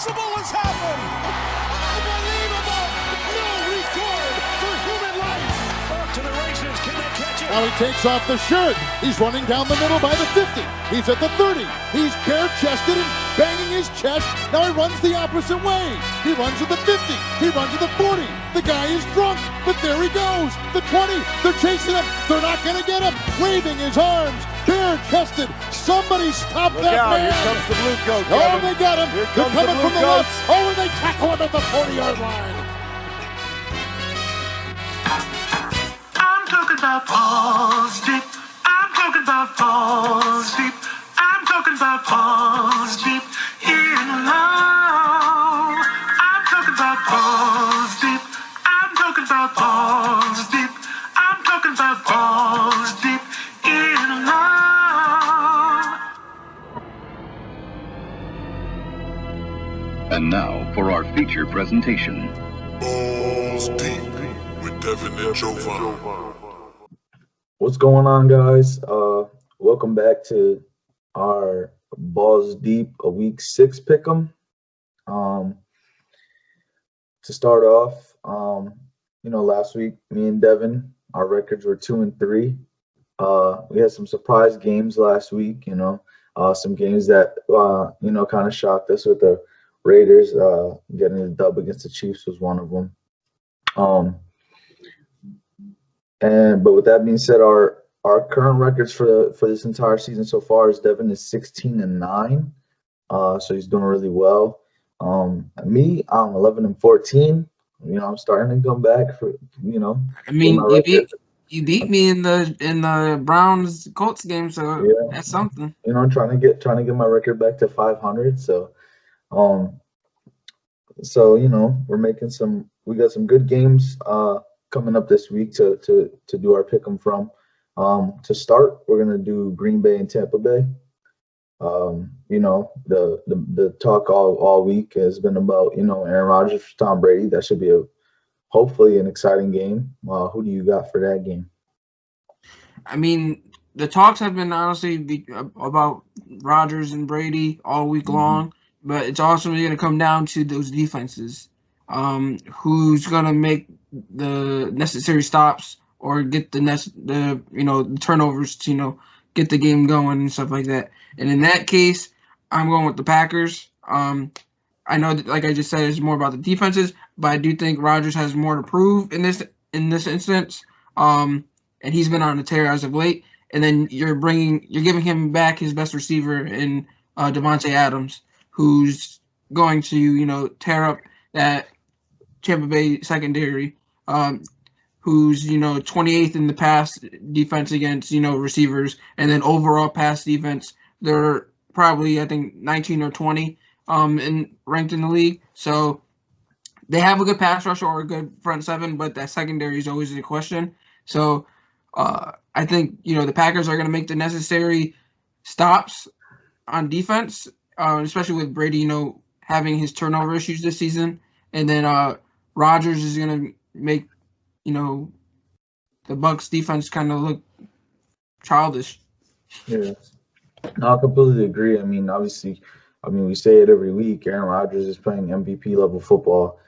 impossible has happened. Unbelievable. No record for human life. Off to the races. Can they catch it? Now he takes off the shirt. He's running down the middle by the 50. He's at the 30. He's bare-chested and banging his chest. Now he runs the opposite way. He runs at the 50. He runs at the 40. The guy is drunk, but there he goes. The 20. They're chasing him. They're not going to get him. Waving his arms. Bare-chested. Somebody stop Look that out. man. Here comes the blue coat, Oh, Kevin. they got him. Here They're comes the coming blue from the coats. left. Oh, and they tackle him at the 40-yard line. I'm talking about balls deep. I'm talking about balls deep. I'm talking about balls deep in love. I'm talking about balls deep. I'm talking about balls deep. I'm talking about balls deep in love. And now for our feature presentation. Balls Deep with Devin Jovan. What's going on, guys? Welcome back to our Balls Deep, a week 6 pick'em. To start off, last week me and Devin, our records were 2-3. We had some surprise games last week. Some games that kind of shocked us with the Raiders getting the dub against the Chiefs was one of them. But with that being said, our current records for this entire season so far is Devin is 16-9, so he's doing really well. Me, I'm 11-14. I'm starting to come back for I mean, you beat me in the Browns Colts game, so yeah, that's something. Trying to get my record back to 500. So, we're making some. We got some good games coming up this week to do our pick'em from. To start, we're gonna do Green Bay and Tampa Bay. The talk all week has been about Aaron Rodgers for Tom Brady. That should be hopefully an exciting game. Who do you got for that game? I mean, the talks have been honestly about Rodgers and Brady all week long, but it's also going to come down to those defenses. Who's going to make the necessary stops or get the turnovers to get the game going and stuff like that. And in that case, I'm going with the Packers. I know that, like I just said, it's more about the defenses, but I do think Rodgers has more to prove in this instance. And he's been on a tear as of late. And then you're giving him back his best receiver in Devontae Adams, who's going to tear up that Tampa Bay secondary, who's 28th in the pass defense against receivers, and then overall pass defense they're probably I think 19 or 20 ranked in the league. So they have a good pass rush or a good front seven, but that secondary is always a question. So I think the Packers are going to make the necessary stops on defense, especially with Brady having his turnover issues this season, and then Rodgers is going to make the Bucs defense kind of look childish. Yeah, no, I completely agree. I mean, obviously, we say it every week. Aaron Rodgers is playing MVP level football.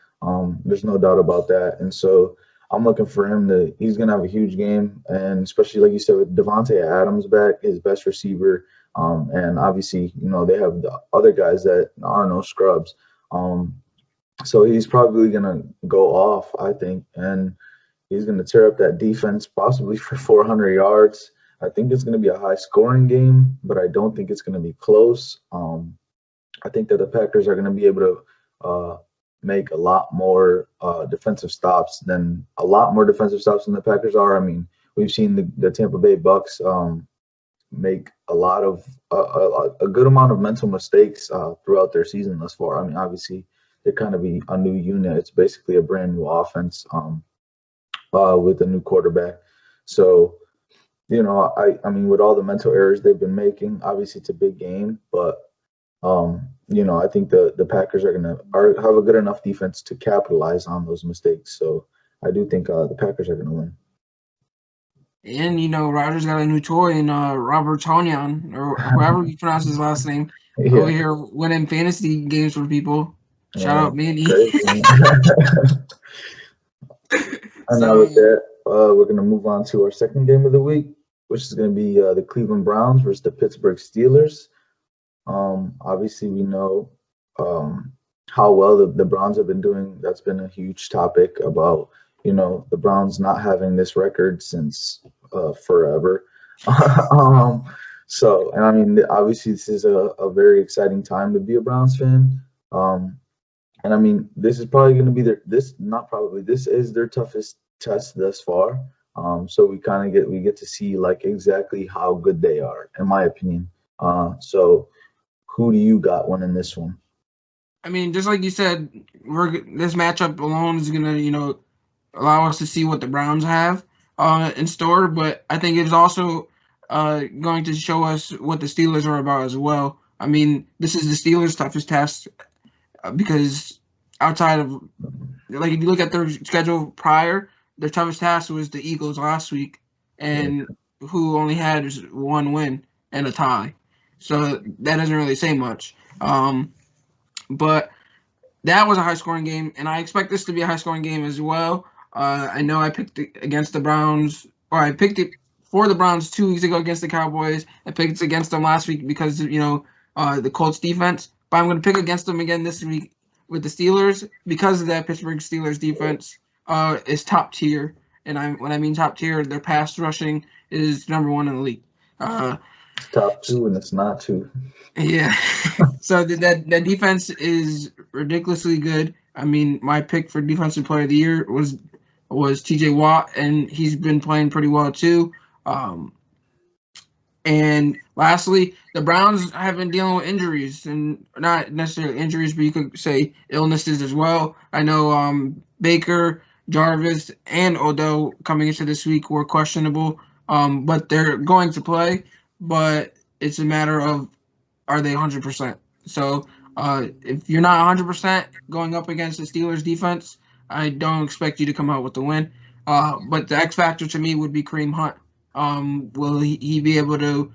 There's no doubt about that. And so I'm looking for him he's going to have a huge game. And especially, like you said, with Devontae Adams back, his best receiver. And obviously, they have the other guys that are no scrubs. So he's probably going to go off, I think. And he's going to tear up that defense possibly for 400 yards. I think it's going to be a high-scoring game, but I don't think it's going to be close. I think that the Packers are going to be able to make a lot more defensive stops than the Packers are. I mean, we've seen the Tampa Bay Bucks make a lot of a good amount of mental mistakes throughout their season thus far. I mean, obviously, they're kind of a new unit. It's basically a brand new offense with a new quarterback. So, I mean, with all the mental errors they've been making, obviously it's a big game, but I think the Packers are have a good enough defense to capitalize on those mistakes. So I do think the Packers are gonna win. And Rodgers got a new toy in Robert Tonyan, or however you pronounce his last name, over here winning fantasy games for people. Shout out Manny. Great. And now with that, we're going to move on to our second game of the week, which is going to be the Cleveland Browns versus the Pittsburgh Steelers. Obviously, we know how well the Browns have been doing. That's been a huge topic about, the Browns not having this record since forever. And I mean, obviously, this is a very exciting time to be a Browns fan. And I mean, this is probably going to be this is their toughest test thus far. So we get to see like exactly how good they are, in my opinion. So who do you got winning this one? I mean, just like you said, this matchup alone is gonna, allow us to see what the Browns have in store. But I think it's also going to show us what the Steelers are about as well. I mean, this is the Steelers' toughest test because outside of, like, if you look at their schedule prior, their toughest task was the Eagles last week, and who only had one win and a tie. So that doesn't really say much. But that was a high-scoring game, and I expect this to be a high-scoring game as well. I know I picked it against the Browns, or I picked it for the Browns 2 weeks ago against the Cowboys. I picked it against them last week because, the Colts defense. But I'm going to pick against them again this week with the Steelers because of that Pittsburgh Steelers defense is top tier. And when I mean top tier, their pass rushing is number 1 in the league. It's top 2 and it's not 2. Yeah. So that defense is ridiculously good. I mean, my pick for Defensive Player of the Year was T.J. Watt, and he's been playing pretty well too. And lastly, the Browns have been dealing with injuries, and not necessarily injuries, but you could say illnesses as well. I know Baker, Jarvis, and Odell coming into this week were questionable, but they're going to play. But it's a matter of, are they 100%? So if you're not 100% going up against the Steelers defense, I don't expect you to come out with the win. But the X factor to me would be Kareem Hunt. Will he be able to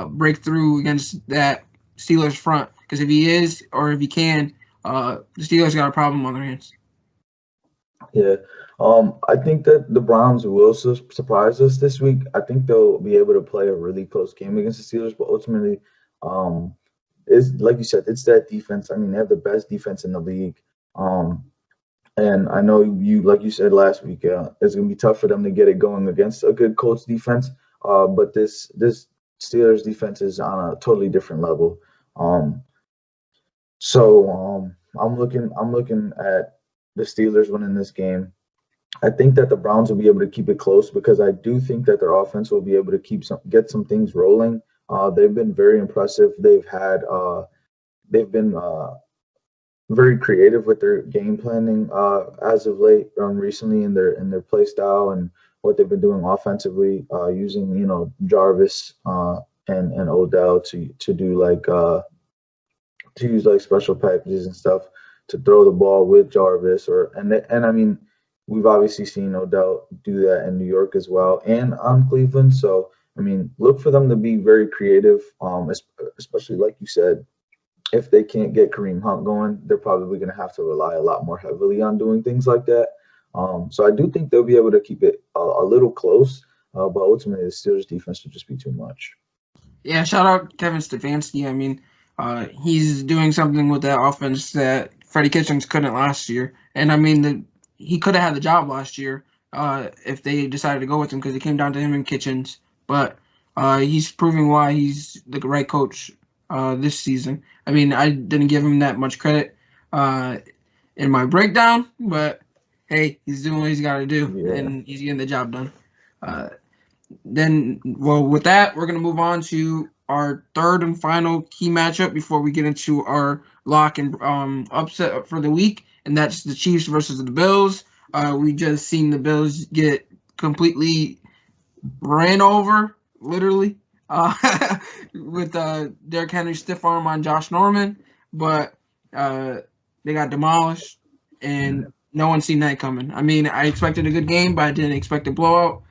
break through against that Steelers front? Because if he is, or if he can, the Steelers got a problem on their hands. Yeah. I think that the Browns will surprise us this week. I think they'll be able to play a really close game against the Steelers, but ultimately, it's like you said, it's that defense. I mean, they have the best defense in the league. And I know like you said last week, it's gonna be tough for them to get it going against a good Colts defense. But this Steelers defense is on a totally different level. So I'm looking at the Steelers winning this game. I think that the Browns will be able to keep it close because I do think that their offense will be able to get some things rolling. They've been very impressive. They've been very creative with their game planning as of late, recently in their play style and what they've been doing offensively, using Jarvis and Odell to use like special packages and stuff to throw the ball with Jarvis and I mean, we've obviously seen Odell do that in New York as well and on Cleveland. So, I mean, look for them to be very creative, especially like you said, if they can't get Kareem Hunt going, they're probably going to have to rely a lot more heavily on doing things like that. So I do think they'll be able to keep it a little close, but ultimately the Steelers defense would just be too much. Yeah, shout out Kevin Stefanski. I mean, he's doing something with that offense that Freddie Kitchens couldn't last year. And I mean, he could have had the job last year if they decided to go with him because it came down to him and Kitchens. But he's proving why he's the right coach this season. I mean, I didn't give him that much credit in my breakdown, but hey, he's doing what he's got to do, and he's getting the job done. With that, we're going to move on to our third and final key matchup before we get into our lock and upset for the week, and that's the Chiefs versus the Bills. We just seen the Bills get completely ran over, literally, with Derrick Henry's stiff arm on Josh Norman, but they got demolished, and no one seen that coming. I mean, I expected a good game, but I didn't expect a blowout.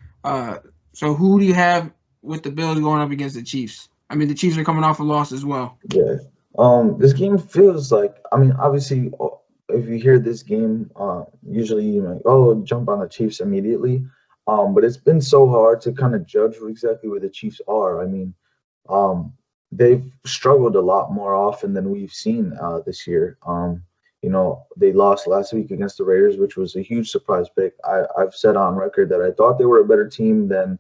So who do you have with the Bills going up against the Chiefs? I mean, the Chiefs are coming off a loss as well. Yeah. This game feels like, I mean, obviously if you hear this game, usually you're like, oh, jump on the Chiefs immediately. But it's been so hard to kind of judge exactly where the Chiefs are. I mean, um, they've struggled a lot more often than we've seen this year. They lost last week against the Raiders, which was a huge surprise pick. I've said on record that I thought they were a better team than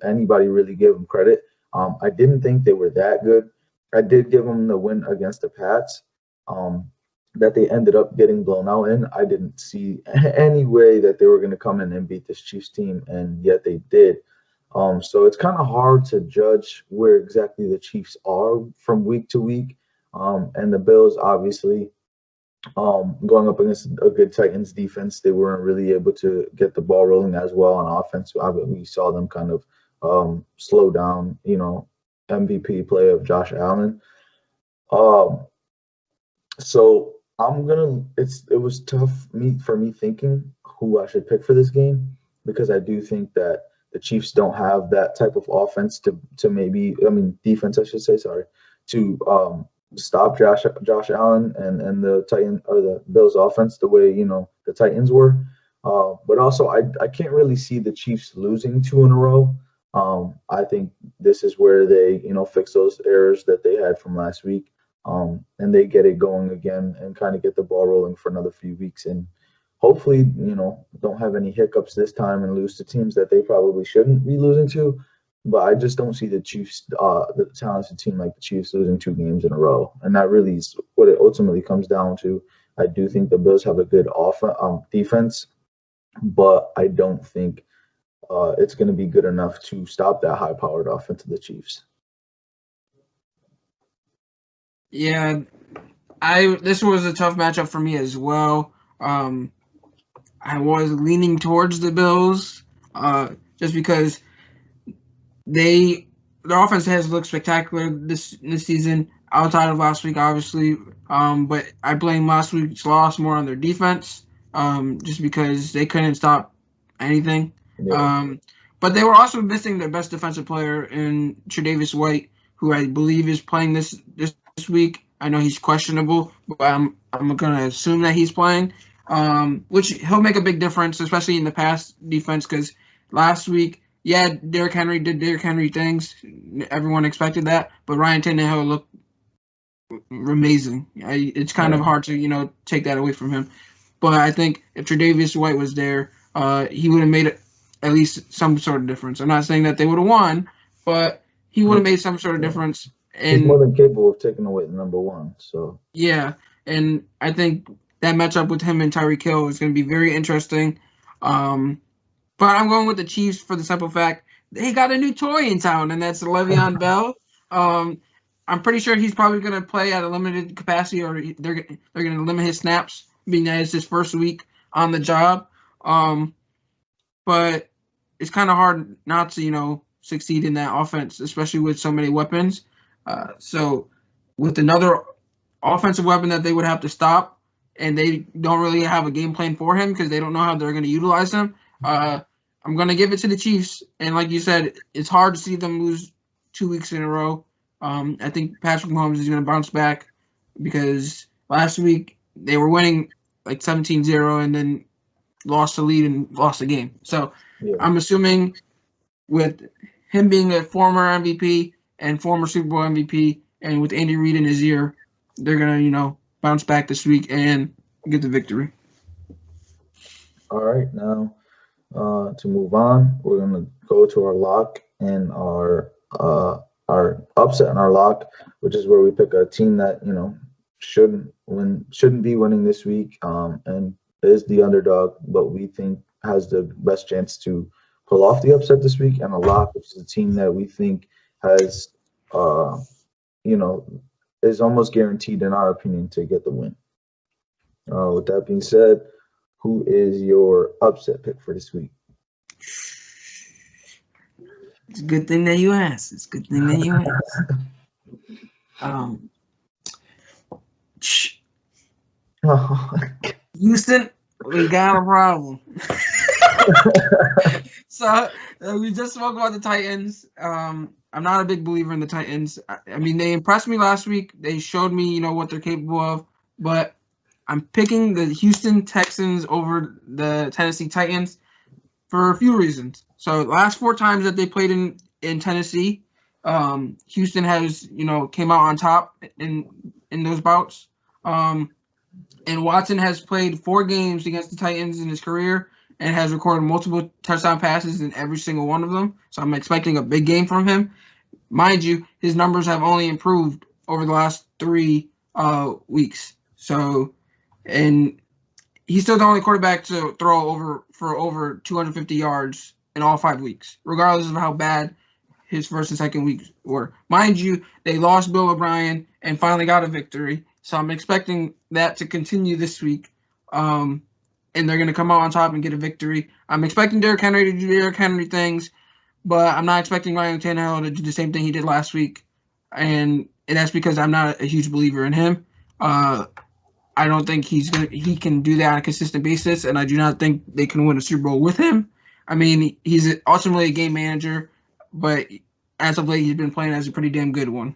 anybody really gave them credit. I didn't think they were that good. I did give them the win against the Pats. That they ended up getting blown out in. I didn't see any way that they were going to come in and beat this Chiefs team, and yet they did. So it's kind of hard to judge where exactly the Chiefs are from week to week. And the Bills, obviously, going up against a good Titans defense, they weren't really able to get the ball rolling as well on offense. We saw them kind of slow down, MVP play of Josh Allen. So it was tough for me thinking who I should pick for this game, because I do think that the Chiefs don't have that type of offense defense, I should say, sorry, to stop Josh Allen and the Titan or the Bills offense the way the Titans were. But also I can't really see the Chiefs losing 2 in a row. I think this is where they fix those errors that they had from last week. And they get it going again and kind of get the ball rolling for another few weeks, and hopefully, don't have any hiccups this time and lose to teams that they probably shouldn't be losing to. But I just don't see the Chiefs, the talented team like the Chiefs, losing 2 games in a row, and that really is what it ultimately comes down to. I do think the Bills have a good defense, but I don't think it's going to be good enough to stop that high-powered offense of the Chiefs. Yeah, this was a tough matchup for me as well. I was leaning towards the Bills, just because their offense has looked spectacular this season, outside of last week, obviously. But I blame last week's loss more on their defense, just because they couldn't stop anything. Yeah. But they were also missing their best defensive player in Tre'Davious White, who I believe is playing this week. I know he's questionable, but I'm going to assume that he's playing, which he'll make a big difference, especially in the pass defense, because last week, Derrick Henry did Derrick Henry things. Everyone expected that, but Ryan Tannehill looked amazing. It's kind of hard to, take that away from him. But I think if Tre'Davious White was there, he would have made at least some sort of difference. I'm not saying that they would have won, but he would have made some sort of difference. And he's more than capable of taking away the number 1. So yeah, and I think that matchup with him and Tyreek Hill is going to be very interesting. But I'm going with the Chiefs for the simple fact they got a new toy in town, and that's Le'Veon Bell. I'm pretty sure he's probably going to play at a limited capacity, or they're going to limit his snaps, being that it's his first week on the job. But it's kind of hard not to, succeed in that offense, especially with so many weapons. So with another offensive weapon that they would have to stop, and they don't really have a game plan for him because they don't know how they're going to utilize him, I'm going to give it to the Chiefs. And like you said, it's hard to see them lose 2 weeks in a row. I think Patrick Mahomes is going to bounce back, because last week they were winning like 17-0 and then lost the lead and lost the game. So yeah. I'm assuming with him being a former MVP and former Super Bowl MVP, and with Andy Reid in his ear, they're going to, bounce back this week and get the victory. All right, now to move on, we're going to go to our lock and our upset and our lock, which is where we pick a team that, shouldn't be winning this week, and is the underdog, but we think has the best chance to pull off the upset this week, and a lock, which is a team that we think has, is almost guaranteed, in our opinion, to get the win. With that being said, who is your upset pick for this week? It's a good thing that you asked. Houston, we got a problem. So we just spoke about the Titans. I'm not a big believer in the Titans. I mean, they impressed me last week. They showed me, what they're capable of. But I'm picking the Houston Texans over the Tennessee Titans for a few reasons. So last 4 times that they played in Tennessee, Houston has came out on top in those bouts. And Watson has played 4 games against the Titans in his career and has recorded multiple touchdown passes in every single one of them. So I'm expecting a big game from him. Mind you, his numbers have only improved over the last 3 weeks. So, and he's still the only quarterback to throw for over 250 yards in all 5 weeks, regardless of how bad his first and second weeks were. Mind you, they lost Bill O'Brien and finally got a victory. So I'm expecting that to continue this week. And they're going to come out on top and get a victory. I'm expecting Derrick Henry to do Derrick Henry things, but I'm not expecting Ryan Tannehill to do the same thing he did last week. And that's because I'm not a huge believer in him. I don't think he can do that on a consistent basis, and I do not think they can win a Super Bowl with him. I mean, he's ultimately a game manager, but as of late, he's been playing as a pretty damn good one.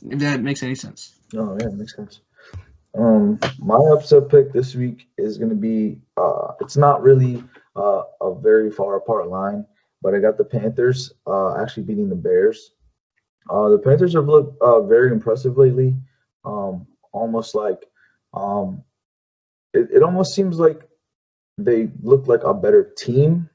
If that makes any sense. Oh, yeah, it makes sense. My upset pick this week is going to be it's not really a very far apart line, but I got the Panthers actually beating the Bears. The Panthers have looked very impressive lately. Almost like it almost seems like they look like a better team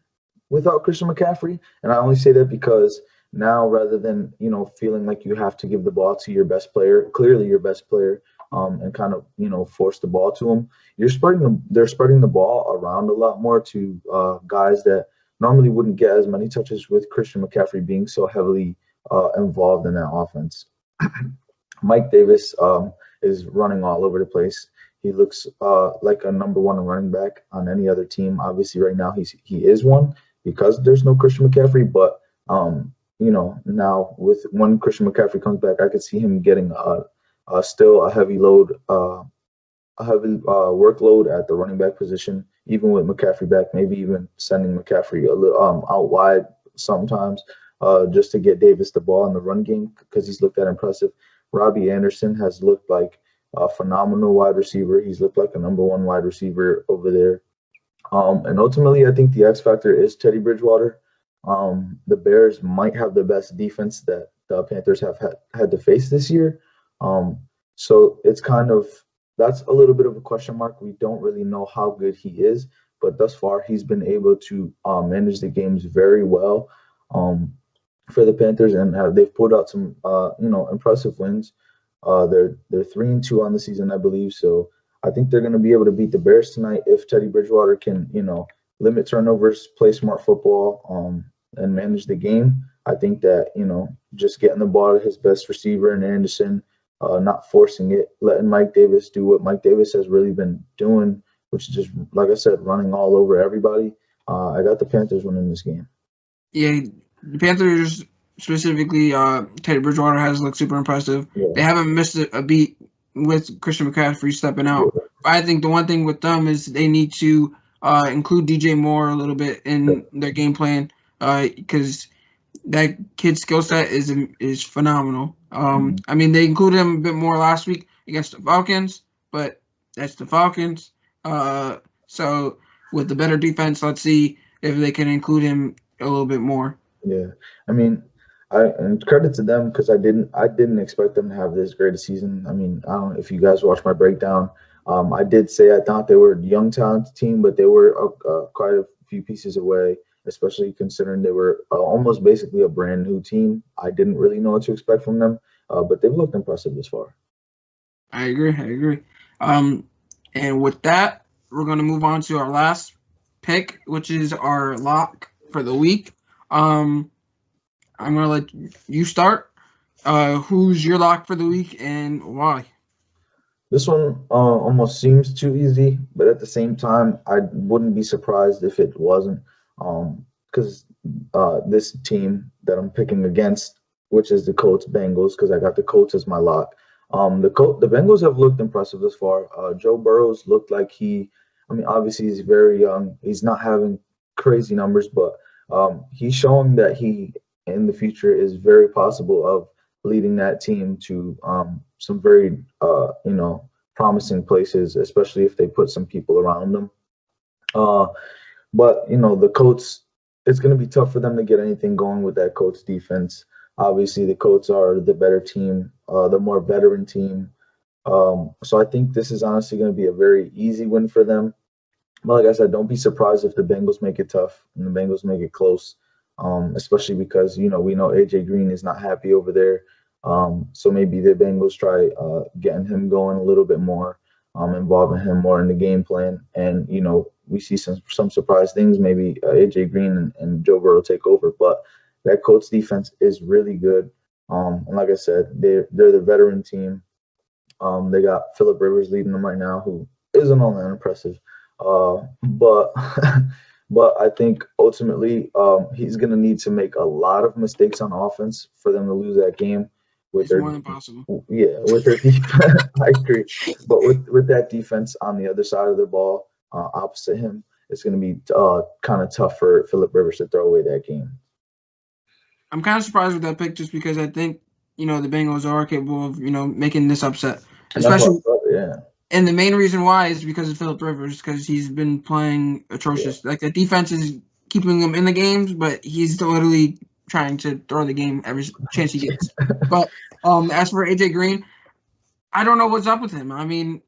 without Christian McCaffrey. And I only say that because now, rather than feeling like you have to give the ball to your best player, clearly your best player, and kind of force the ball to him, they're spreading the ball around a lot more to guys that normally wouldn't get as many touches with Christian McCaffrey being so heavily involved in that offense. Mike Davis is running all over the place. He looks like a number 1 running back on any other team. Obviously, right now he is one because there's no Christian McCaffrey. But now when Christian McCaffrey comes back, I could see him getting still a heavy load, workload at the running back position, even with McCaffrey back. Maybe even sending McCaffrey a little out wide sometimes, just to get Davis the ball in the run game because he's looked that impressive. Robbie Anderson has looked like a phenomenal wide receiver. He's looked like a number 1 wide receiver over there. And ultimately, I think the X factor is Teddy Bridgewater. The Bears might have the best defense that the Panthers have had to face this year. So it's that's a little bit of a question mark. We don't really know how good he is, but thus far he's been able to manage the games very well for the Panthers, and they've pulled out some impressive wins. They're 3-2 on the season, I believe. So I think they're going to be able to beat the Bears tonight if Teddy Bridgewater can limit turnovers, play smart football, and manage the game. I think that just getting the ball to his best receiver in Anderson, not forcing it, letting Mike Davis do what Mike Davis has really been doing, which is just, like I said, running all over everybody. I got the Panthers winning this game. Yeah, the Panthers, specifically Teddy Bridgewater, has looked super impressive. Yeah. They haven't missed a beat with Christian McCaffrey stepping out. Yeah. I think the one thing with them is they need to include DJ Moore a little bit in their game plan because that kid's skill set is phenomenal. I mean, they included him a bit more last week against the Falcons, but that's the Falcons. So with the better defense, let's see if they can include him a little bit more. Yeah, I mean, and credit to them because I didn't expect them to have this great a season. I mean, I don't know if you guys watched my breakdown. I did say I thought they were a young, talented team, but they were quite a few pieces away, especially considering they were almost basically a brand new team. I didn't really know what to expect from them, but they've looked impressive this far. I agree. And with that, we're going to move on to our last pick, which is our lock for the week. I'm going to let you start. Who's your lock for the week and why? This one almost seems too easy, but at the same time, I wouldn't be surprised if it wasn't. Because this team that I'm picking against, which is the Colts Bengals, because I got the Colts as my lock. The Bengals have looked impressive this far. Joe Burrow's looked like obviously he's very young. He's not having crazy numbers, but he's showing that he, in the future, is very possible of leading that team to some very, promising places, especially if they put some people around them. But the Colts, it's going to be tough for them to get anything going with that Colts defense. Obviously, the Colts are the better team, the more veteran team. So I think this is honestly going to be a very easy win for them. But like I said, don't be surprised if the Bengals make it tough and the Bengals make it close, especially because, we know AJ Green is not happy over there. So maybe the Bengals try getting him going a little bit more, involving him more in the game plan. And, we see some surprise things. Maybe AJ Green and Joe Burrow take over. But that Colts defense is really good. And like I said, they're the veteran team. They got Phillip Rivers leading them right now, who isn't all that impressive. But but I think ultimately he's going to need to make a lot of mistakes on offense for them to lose that game. It's more than possible. Yeah, with their defense, I agree. But with that defense on the other side of the ball, opposite him, it's going to be kind of tough for Phillip Rivers to throw away that game. I'm kind of surprised with that pick just because I think, the Bengals are capable of, making this upset. Especially, yeah. And the main reason why is because of Phillip Rivers, because he's been playing atrocious. Yeah. Like, the defense is keeping him in the games, but he's literally trying to throw the game every chance he gets. But as for AJ Green, I don't know what's up with him. I mean,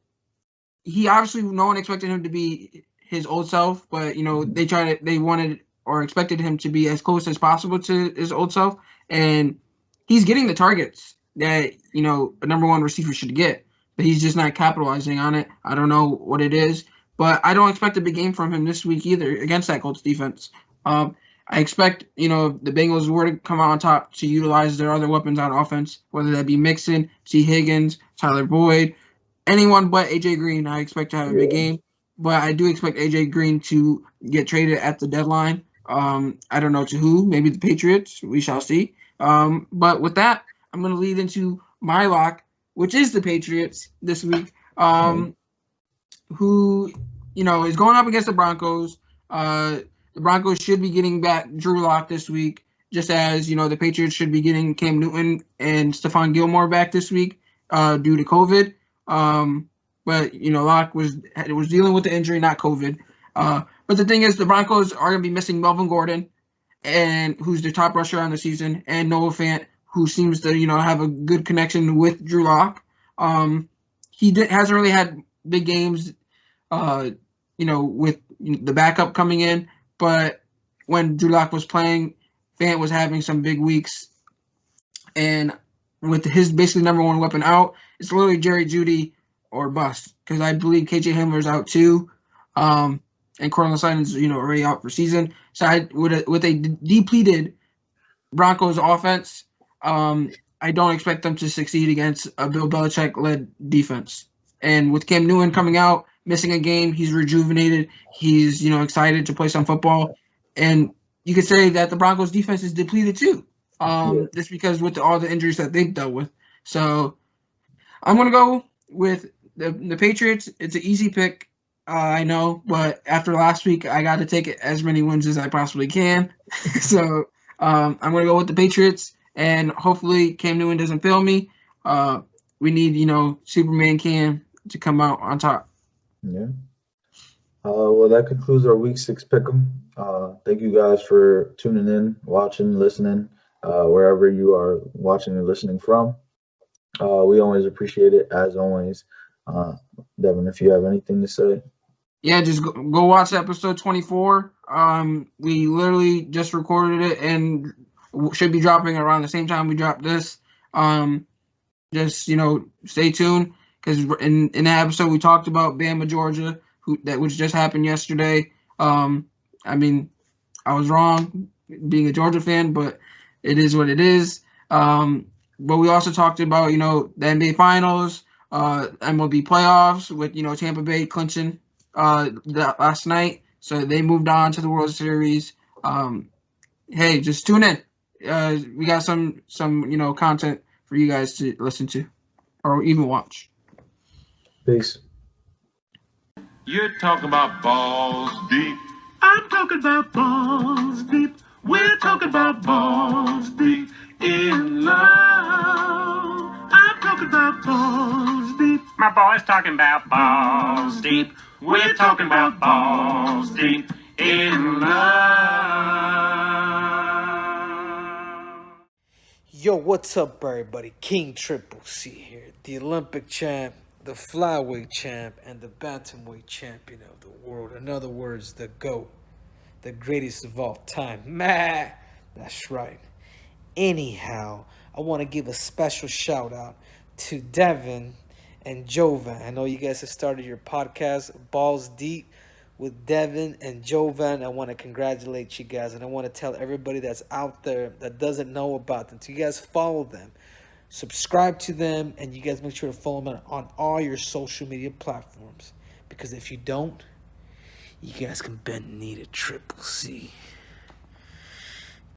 he obviously, no one expected him to be his old self, but they wanted or expected him to be as close as possible to his old self, and he's getting the targets that a number one receiver should get, but he's just not capitalizing on it. I don't know what it is, but I don't expect a big game from him this week either against that Colts defense. I expect, the Bengals were to come out on top to utilize their other weapons on offense, whether that be Mixon, T. Higgins, Tyler Boyd, anyone but AJ Green. I expect to have a big game, but I do expect AJ Green to get traded at the deadline. I don't know to who, maybe the Patriots. We shall see. But with that, I'm going to lead into my lock, which is the Patriots this week, who, is going up against the Broncos. The Broncos should be getting back Drew Lock this week, just as, the Patriots should be getting Cam Newton and Stephon Gilmore back this week due to COVID. But, Lock was dealing with the injury, not COVID. But the thing is, the Broncos are going to be missing Melvin Gordon, and who's the top rusher on the season, and Noah Fant, who seems to, have a good connection with Drew Lock. He hasn't really had big games, with the backup coming in. But when Drew Lock was playing, Fant was having some big weeks. And with his basically number one weapon out, it's literally Jerry Jeudy or bust. Because I believe KJ Hamler's out too. And Cortland Sutton's, already out for season. So with a depleted Broncos offense, I don't expect them to succeed against a Bill Belichick-led defense. And with Cam Newton coming out, missing a game, he's rejuvenated. He's, excited to play some football. And you could say that the Broncos defense is depleted too, just because with all the injuries that they've dealt with. So I'm going to go with the Patriots. It's an easy pick, I know, but after last week, I got to take as many wins as I possibly can. So I'm going to go with the Patriots, and hopefully Cam Newton doesn't fail me. We need, Superman Cam to come out on top. Yeah. Well, that concludes our Week 6 Pick'em. Thank you guys for tuning in, watching, listening, wherever you are watching and listening from. We always appreciate it, as always. Devin, if you have anything to say. Yeah, just go watch episode 24. We literally just recorded it and should be dropping around the same time we drop this. Just, stay tuned, because in that episode we talked about Bama, Georgia, which just happened yesterday. I mean, I was wrong being a Georgia fan, but it is what it is. But we also talked about, the NBA Finals, MLB playoffs with, Tampa Bay clinching last night. So they moved on to the World Series. Hey, just tune in. We got some content for you guys to listen to or even watch. Peace. You're talking about balls deep. I'm talking about balls deep. We're talking about balls deep in love. I'm talking about balls deep. My boy's talking about balls deep. We're talking about balls deep in love. Yo, what's up, everybody? King Triple C here, the Olympic champ, the flyweight champ, and the bantamweight champion of the world. In other words, the GOAT, the greatest of all time. Man, that's right. Anyhow, I want to give a special shout out to Devin and Jovan. I know you guys have started your podcast, Balls Deep, with Devin and Jovan. I want to congratulate you guys, and I want to tell everybody that's out there that doesn't know about them to you guys follow them, subscribe to them, and you guys make sure to follow them on all your social media platforms, because if you don't, you guys can bend knee to Triple C.